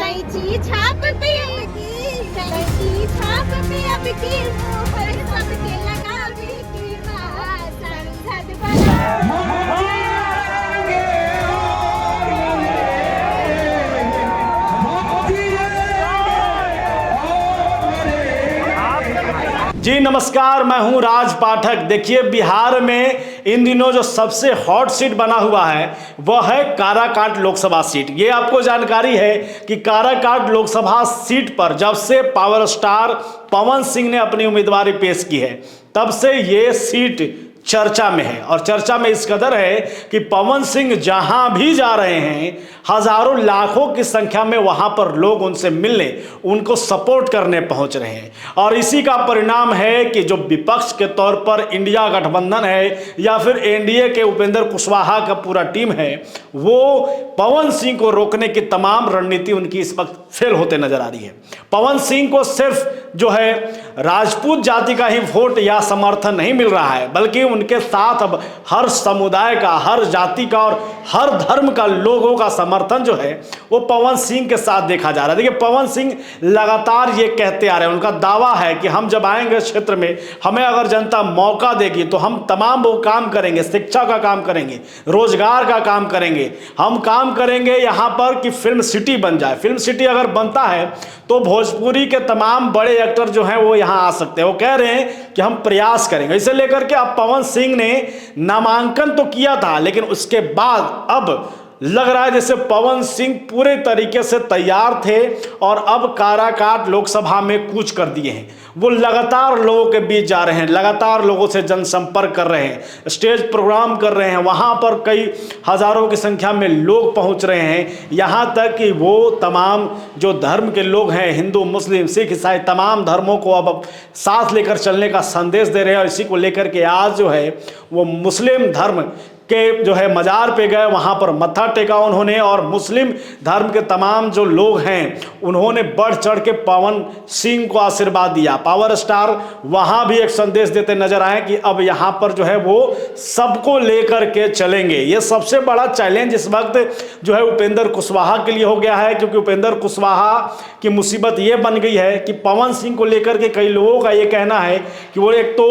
कैंची छाप पे कैंची छाप पे अब की मोहर सबके लगावे की मां संसद बना जी नमस्कार, मैं हूं राज पाठक। देखिए, बिहार में इन दिनों जो सबसे हॉट सीट बना हुआ है वह है काराकाट लोकसभा सीट। ये आपको जानकारी है कि काराकाट लोकसभा सीट पर जब से पावर स्टार पवन सिंह ने अपनी उम्मीदवारी पेश की है तब से ये सीट चर्चा में है। और चर्चा में इस कदर है कि पवन सिंह जहां भी जा रहे हैं हजारों लाखों की संख्या में वहां पर लोग उनसे मिलने, उनको सपोर्ट करने पहुंच रहे हैं। और इसी का परिणाम है कि जो विपक्ष के तौर पर इंडिया गठबंधन है या फिर एनडीए के उपेंद्र कुशवाहा का पूरा टीम है, वो पवन सिंह को रोकने की तमाम रणनीति उनकी इस वक्त फेल होते नजर आ रही है। पवन सिंह को सिर्फ जो है राजपूत जाति का ही वोट या समर्थन नहीं मिल रहा है, बल्कि उनके साथ अब हर समुदाय का, हर जाति का और हर धर्म का लोगों का समर्थन जो है वो पवन सिंह के साथ देखा जा रहा है। देखिए, पवन सिंह लगातार ये कहते आ रहे हैं, उनका दावा है कि हम जब आएंगे क्षेत्र में, हमें अगर जनता मौका देगी तो हम तमाम वो काम करेंगे, शिक्षा का काम करेंगे, रोजगार का काम करेंगे, हम काम करेंगे यहाँ पर कि फिल्म सिटी बन जाए। फिल्म सिटी अगर बनता है तो भोजपुरी के तमाम बड़े एक्टर जो हैं वो यहाँ आ सकते हैं। वो कह रहे हैं कि हम प्रयास करेंगे। इसे लेकर के अब पवन सिंह ने नामांकन तो किया था, लेकिन उसके बाद अब लग रहा है जैसे पवन सिंह पूरे तरीके से तैयार थे और अब काराकाट लोकसभा में कूच कर दिए हैं। वो लगातार लोगों के बीच जा रहे हैं, लगातार लोगों से जनसंपर्क कर रहे हैं, स्टेज प्रोग्राम कर रहे हैं, वहाँ पर कई हजारों की संख्या में लोग पहुँच रहे हैं। यहाँ तक कि वो तमाम जो धर्म के लोग हैं, हिंदू, मुस्लिम, सिख, ईसाई, तमाम धर्मों को अब साथ लेकर चलने का संदेश दे रहे हैं। और इसी को लेकर के आज जो है वो मुस्लिम धर्म के जो है मजार पे गए, वहाँ पर मत्था टेका उन्होंने, और मुस्लिम धर्म के तमाम जो लोग हैं उन्होंने बढ़ चढ़ के पवन सिंह को आशीर्वाद दिया। पावर स्टार वहाँ भी एक संदेश देते नजर आए कि अब यहाँ पर जो है वो सबको लेकर के चलेंगे। ये सबसे बड़ा चैलेंज इस वक्त जो है उपेंद्र कुशवाहा के लिए हो गया है, क्योंकि उपेंद्र कुशवाहा की मुसीबत ये बन गई है कि पवन सिंह को लेकर के कई लोगों का ये कहना है कि वो एक तो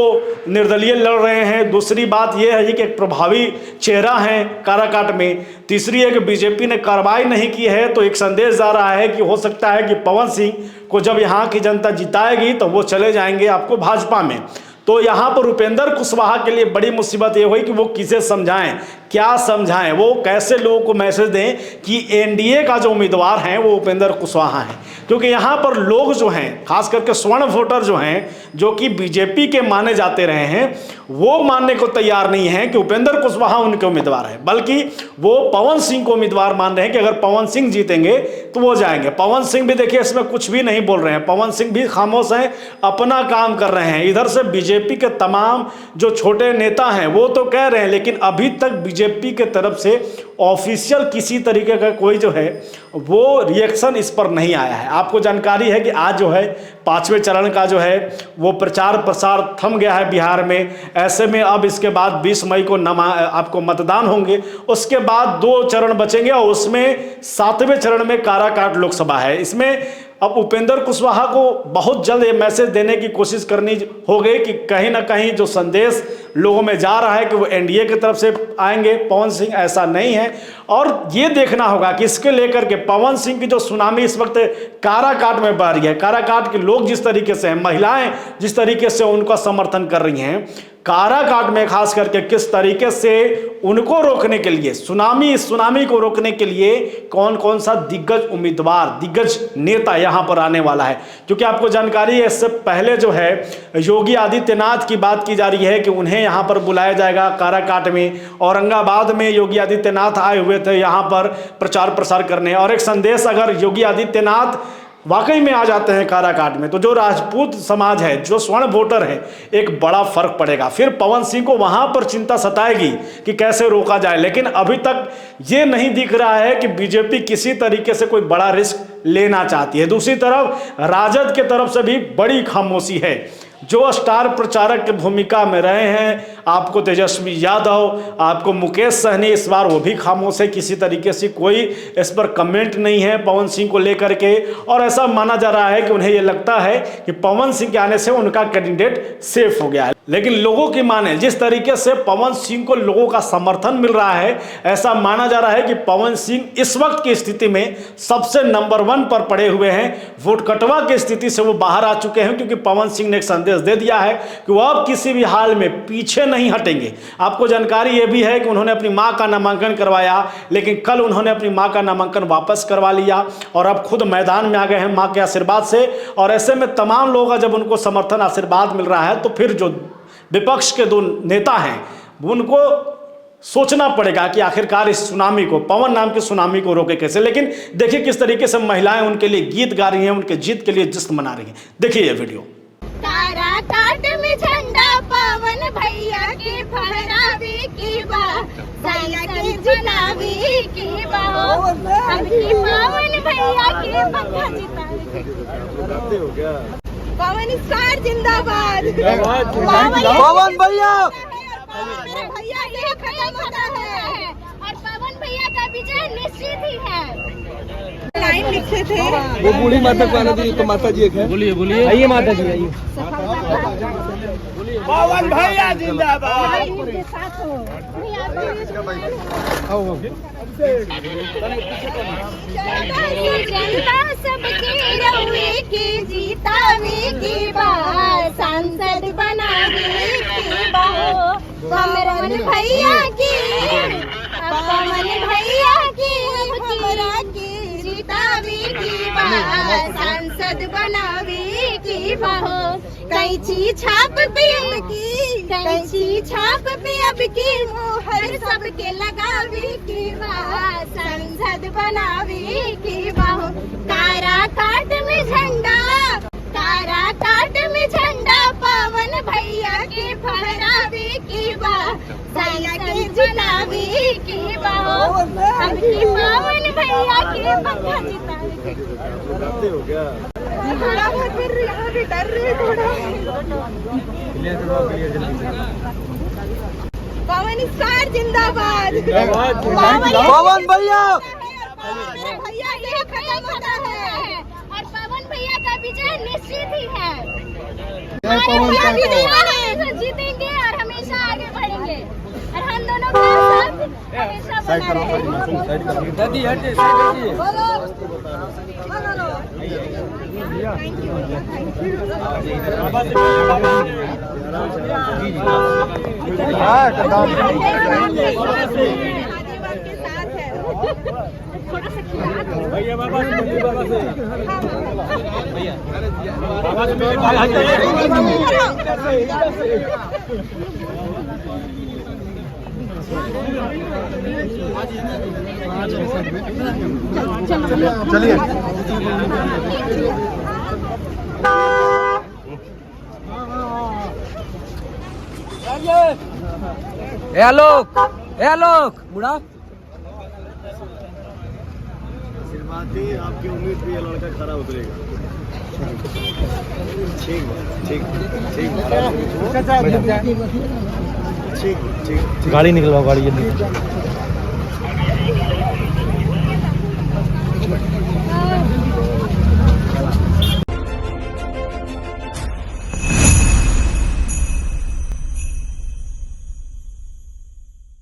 निर्दलीय लड़ रहे हैं, दूसरी बात ये है कि एक प्रभावी चेहरा है काराकाट में, तीसरी है कि बीजेपी ने कार्रवाई नहीं की है। तो एक संदेश जा रहा है कि हो सकता है कि पवन सिंह को जब यहाँ की जनता जिताएगी तो वो चले जाएंगे आपको भाजपा में। तो यहाँ पर उपेंद्र कुशवाहा के लिए बड़ी मुसीबत ये हुई कि वो किसे समझाएं, क्या समझाएं, वो कैसे लोगों को मैसेज दें कि एनडीए का जो उम्मीदवार हैं वो उपेंद्र कुशवाहा हैं। क्योंकि यहाँ पर लोग जो हैं, खास करके स्वर्ण वोटर जो हैं, जो कि बीजेपी के माने जाते रहे हैं, वो मानने को तैयार नहीं है कि उपेंद्र कुशवाहा उनके उम्मीदवार हैं, बल्कि वो पवन सिंह को उम्मीदवार मान रहे हैं कि अगर पवन सिंह जीतेंगे तो वो जाएंगे। पवन सिंह भी देखिए इसमें कुछ भी नहीं बोल रहे हैं, पवन सिंह भी खामोश हैं, अपना काम कर रहे हैं। इधर से बीजेपी के तमाम जो छोटे नेता हैं वो तो कह रहे हैं, लेकिन अभी तक बीजेपी के तरफ से ऑफिशियल किसी तरीके का कोई जो है वो रिएक्शन इस पर नहीं आया है। आपको जानकारी है कि आज जो है 5वें चरण का जो है वो प्रचार प्रसार थम गया है बिहार में। ऐसे में अब इसके बाद 20 मई को आपको मतदान होंगे, उसके बाद 2 चरण बचेंगे और उसमें 7वें चरण में काराकाट लोकसभा है। इसमें अब उपेंद्र कुशवाहा को बहुत जल्द ये मैसेज देने की कोशिश करनी होगी कि कहीं ना कहीं जो संदेश लोगों में जा रहा है कि वो एनडीए की तरफ से आएंगे पवन सिंह, ऐसा नहीं है। और ये देखना होगा कि इसके लेकर के पवन सिंह की जो सुनामी इस वक्त काराकाट में बह रही है, काराकाट के लोग जिस तरीके से हैं, महिलाएं जिस तरीके से उनका समर्थन कर रही हैं, काराकाट में खास करके किस तरीके से उनको रोकने के लिए, इस सुनामी को रोकने के लिए कौन कौन सा दिग्गज उम्मीदवार, दिग्गज नेता यहाँ पर आने वाला है। क्योंकि आपको जानकारी है इससे पहले जो है योगी आदित्यनाथ की बात की जा रही है कि उन्हें यहाँ पर बुलाया जाएगा काराकाट में। औरंगाबाद में योगी आदित्यनाथ आए हुए थे यहाँ पर प्रचार प्रसार करने, और एक संदेश अगर योगी आदित्यनाथ वाकई में आ जाते हैं काराकाट में तो जो राजपूत समाज है, जो स्वर्ण वोटर है, एक बड़ा फर्क पड़ेगा। फिर पवन सिंह को वहां पर चिंता सताएगी कि कैसे रोका जाए। लेकिन अभी तक ये नहीं दिख रहा है कि बीजेपी किसी तरीके से कोई बड़ा रिस्क लेना चाहती है। दूसरी तरफ राजद के तरफ से भी बड़ी खामोशी है। जो स्टार प्रचारक की भूमिका में रहे हैं, आपको तेजस्वी यादव, आपको मुकेश सहनी, इस बार वो भी खामोश है, किसी तरीके से कोई इस पर कमेंट नहीं है पवन सिंह को लेकर के। और ऐसा माना जा रहा है कि उन्हें ये लगता है कि पवन सिंह के आने से उनका कैंडिडेट सेफ हो गया है। लेकिन लोगों की माने जिस तरीके से पवन सिंह को लोगों का समर्थन मिल रहा है, ऐसा माना जा रहा है कि पवन सिंह इस वक्त की स्थिति में सबसे नंबर 1 पर पड़े हुए हैं। वोट कटवा की स्थिति से वो बाहर आ चुके हैं, क्योंकि पवन सिंह ने एक संदेश दे दिया है कि वो अब किसी भी हाल में पीछे नहीं हटेंगे। आपको जानकारी ये भी है कि उन्होंने अपनी मां का नामांकन करवाया, लेकिन कल उन्होंने अपनी मां का नामांकन वापस करवा लिया और अब खुद मैदान में आ गए हैं मां के आशीर्वाद से। और ऐसे में तमाम लोगों का जब उनको समर्थन आशीर्वाद मिल रहा है, तो फिर जो विपक्ष के 2 नेता हैं उनको सोचना पड़ेगा कि आखिरकार इस सुनामी को, पवन नाम की सुनामी को रोके कैसे। लेकिन देखिए किस तरीके से महिलाएं उनके लिए गीत गा रही हैं, उनके जीत के लिए जश्न मना रही हैं। देखिए ये वीडियो। काराकाट में झंडा पवन भैया के फहरावे की बा, सैया के चुनावी की बा, अभी पवन भैया के पंखा जितावे हो गया। पवन स्टार जिंदाबाद, पवन भैया, मेरे भैया ये खत्म होता है और पवन भैया का विजय निश्चित ही है। लाइन लिखे थे वो बूढ़ी माता को आने दीजिए। तो माता जी एक है, बोलिए बोलिए। आइए माता जी आइए। पवन भैया जिंदाबाद। जनता सबके रउए के जीतावे की बात, सांसद बनावे की बात, पवन भैया की, पवन भैया की, हमरा के जीतावे की बात, सांसद बनावे की बात। कैंची छाप पे अब की, कैंची छाप पे अब की, मोहर सबके लगावे की बात, संसद बनावे की बात। काराकाट में झंडा, काराकाट में झंडा पवन भैया के फहरावे की बात, सैया के जितावे की बात, अभी पवन भैया के पंखा जितावे हो गया। थोड़ा बहुत फिर यहाँ भी डर रहे थोड़ा। पवन स्टार जिंदाबाद, पवन भैया, मेरे भैया ये खत्म होता है और पवन भैया का विजय निश्चित ही है। हमारे भैया तो जीतेंगे और हमेशा आगे बढ़ेंगे और हम दोनों का साथ हमेशा बना रहेगा। दादी हटे, दादी भैया बाबा से चलिए। आलोक, आलोक बुढ़ा आपकी उम्मीद पे ये लड़का खरा उतरेगा। ठीक ठीक ठीक ठीक। गाड़ी निकलवाओ, गाड़ी जल्दी।